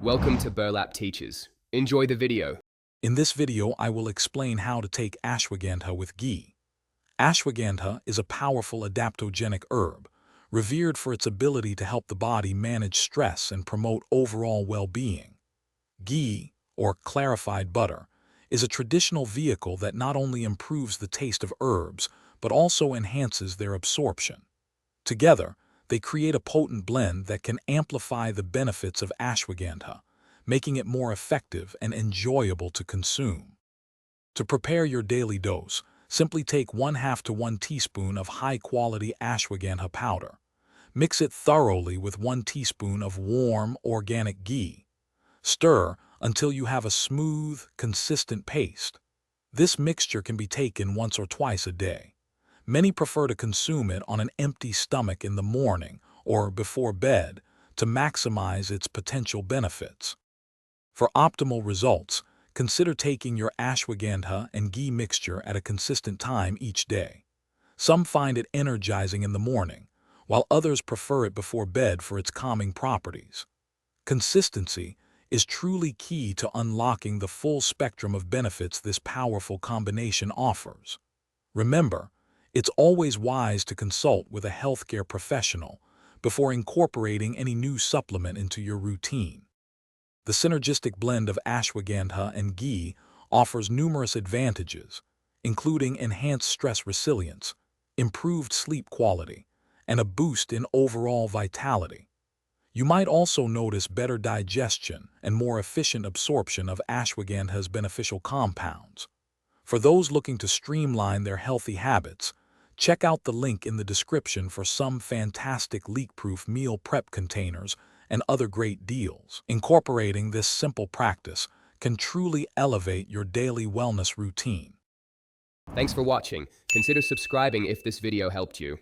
Welcome to Burlap Teachers. Enjoy the video. In this video, I will explain how to take ashwagandha with ghee. Ashwagandha is a powerful adaptogenic herb, revered for its ability to help the body manage stress and promote overall well-being. Ghee, or clarified butter, is a traditional vehicle that not only improves the taste of herbs, but also enhances their absorption. Together, they create a potent blend that can amplify the benefits of ashwagandha, making it more effective and enjoyable to consume. To prepare your daily dose, simply take 1/2 to 1 teaspoon of high-quality ashwagandha powder. Mix it thoroughly with 1 teaspoon of warm, organic ghee. Stir until you have a smooth, consistent paste. This mixture can be taken once or twice a day. Many prefer to consume it on an empty stomach in the morning or before bed to maximize its potential benefits. For optimal results, consider taking your ashwagandha and ghee mixture at a consistent time each day. Some find it energizing in the morning, while others prefer it before bed for its calming properties. Consistency is truly key to unlocking the full spectrum of benefits this powerful combination offers. Remember, it's always wise to consult with a healthcare professional before incorporating any new supplement into your routine. The synergistic blend of ashwagandha and ghee offers numerous advantages, including enhanced stress resilience, improved sleep quality, and a boost in overall vitality. You might also notice better digestion and more efficient absorption of ashwagandha's beneficial compounds. For those looking to streamline their healthy habits, check out the link in the description for some fantastic leak-proof meal prep containers and other great deals. Incorporating this simple practice can truly elevate your daily wellness routine. Thanks for watching. Consider subscribing if this video helped you.